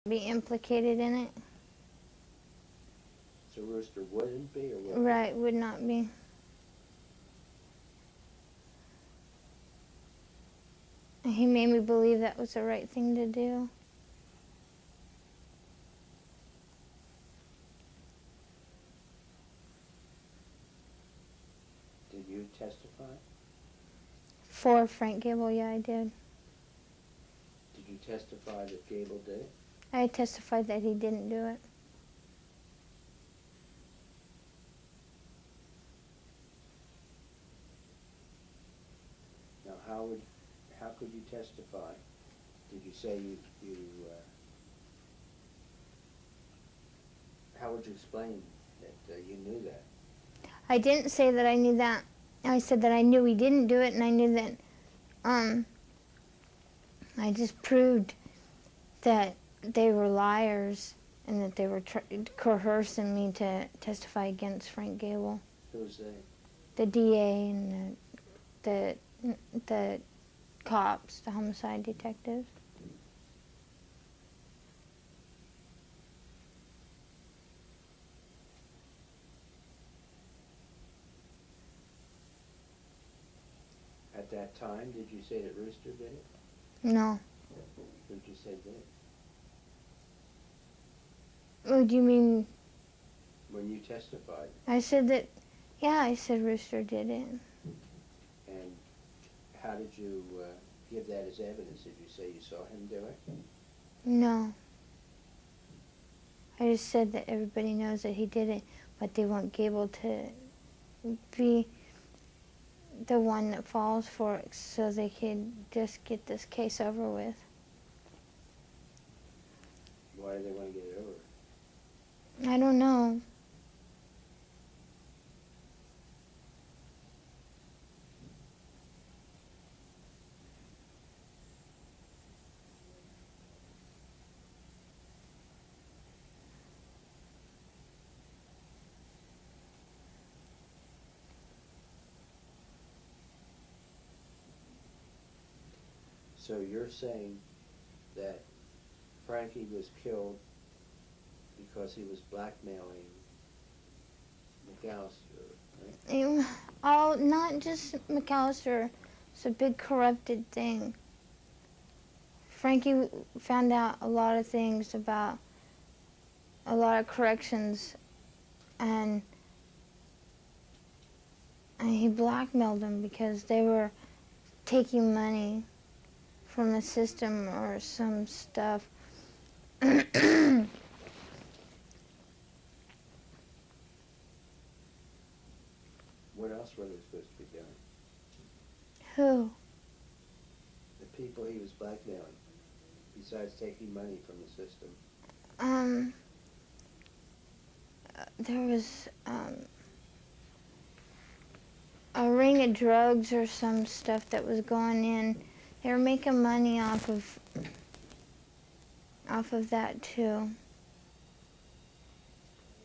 be implicated in it. So Rooster wouldn't be, or would? Right, would not be. He made me believe that was the right thing to do. Did you testify? For Frank Gable, yeah, I did. Did you testify that Gable did it? I testified that he didn't do it. Now, how could you testify? Did you say how would you explain that you knew that? I didn't say that I knew that. I said that I knew he didn't do it, and I knew that, I just proved that they were liars and that they were coercing me to testify against Frank Gable. Who's they? The DA and the cops, the homicide detectives. At that time, did you say that Rooster did it? No. Who did you say did it? What do you mean? When you testified. I said that, yeah, I said Rooster did it. And how did you give that as evidence? Did you say you saw him do it? No. I just said that everybody knows that he did it, but they want Gable to be the one that falls for it so they could just get this case over with. Why do they want to get it over? I don't know. So you're saying that Frankie was killed because he was blackmailing McAllister, right? Not just McAllister. It's a big corrupted thing. Frankie found out a lot of things about a lot of corrections, and he blackmailed them because they were taking money from the system or some stuff. What else were they supposed to be doing? Who? The people he was blackmailing, besides taking money from the system. There was a ring of drugs or some stuff that was going in. They were making money off of that too.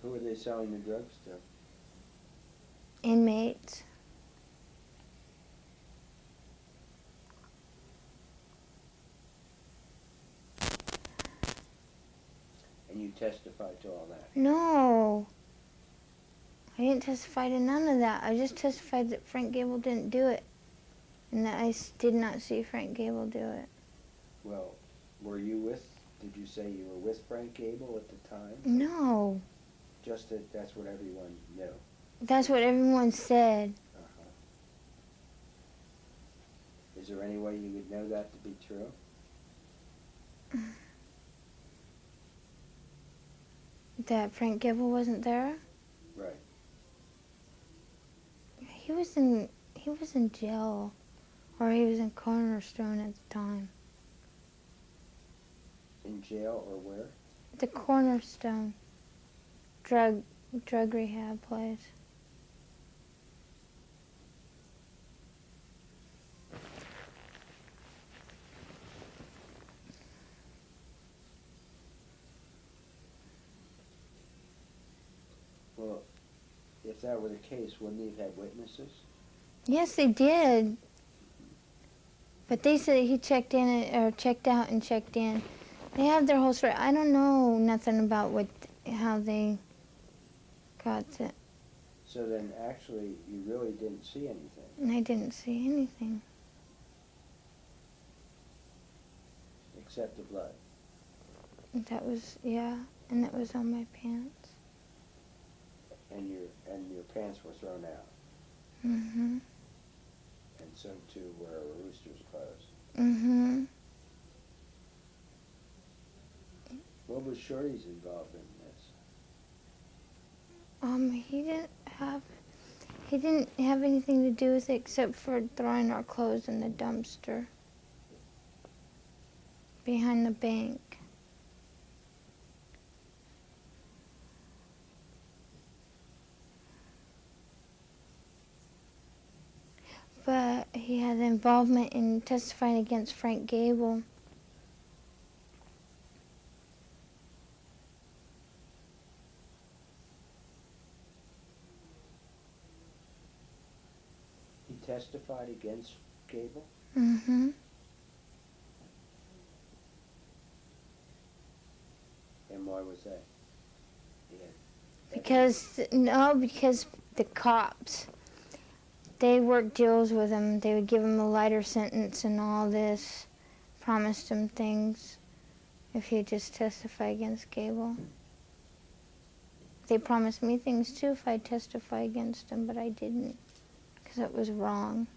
Who were they selling the drugs to? Inmates. And you testified to all that? No. I didn't testify to none of that. I just testified that Frank Gable didn't do it, and that I did not see Frank Gable do it. Well, did you say you were with Frank Gable at the time? No. Just that that's what everyone knew? That's what everyone said. Uh-huh. Is there any way you would know that to be true? That Frank Gable wasn't there? Right. He was in jail, or he was in Cornerstone at the time. In jail or where? The Cornerstone drug rehab place. Well, if that were the case, wouldn't he have had witnesses? Yes, they did. But they said he checked in or checked out and checked in They have their whole story. I don't know nothing about how they got it. So then actually you really didn't see anything. And I didn't see anything. Except the blood. That was, yeah, and it was on my pants. And your pants were thrown out. Mm-hmm. And so too were Rooster's clothes. Mm-hmm. What was Shorty's involvement in this? He didn't have anything to do with it except for throwing our clothes in the dumpster behind the bank. But he had involvement in testifying against Frank Gable. He testified against Gable? Mm-hmm. And why was that? Because the cops, they worked deals with him. They would give him a lighter sentence and all this, promised him things if he'd just testify against Gable. They promised me things too if I'd testify against him, but I didn't because it was wrong.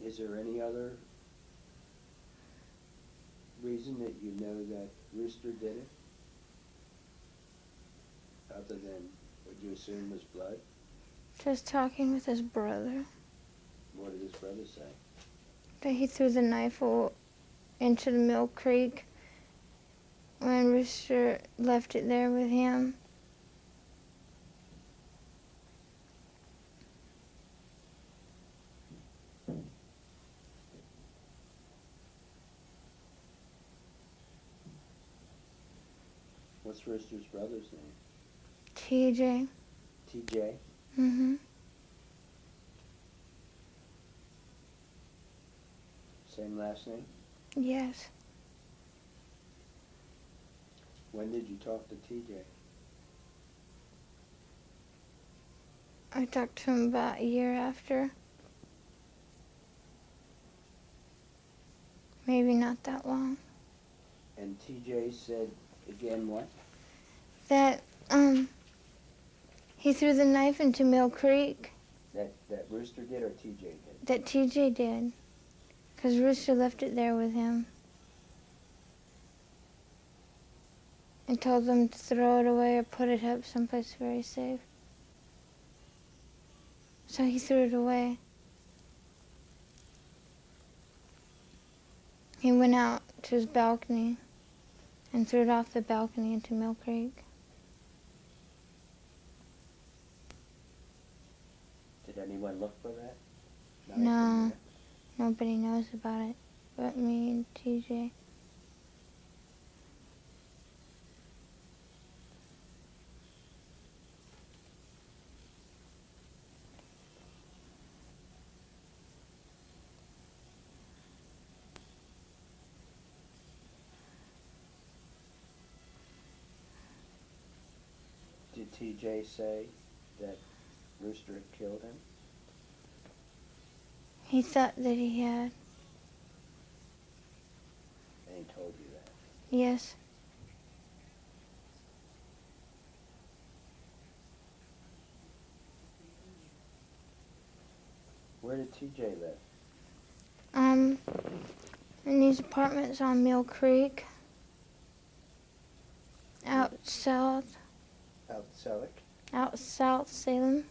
Is there any other reason that you know that Rooster did it? Other than what you assume was blood? Just talking with his brother. What did his brother say? That he threw the knife into the Mill Creek when Rooster left it there with him. What's Rooster's brother's name? TJ. TJ? Mm-hmm. Same last name? Yes. When did you talk to TJ? I talked to him about a year after. Maybe not that long. And TJ said again what? That, he threw the knife into Mill Creek. That Rooster did or TJ did? That TJ did. Because Rooster left it there with him. And told them to throw it away or put it up someplace very safe. So he threw it away. He went out to his balcony and threw it off the balcony into Mill Creek. Did anyone look for that? No, nobody knows about it but me and TJ. Did TJ say that Rooster had killed him? He thought that he had. And he told you that? Yes. Where did TJ live? In these apartments on Mill Creek. Out south. Out Selleck? out South Salem.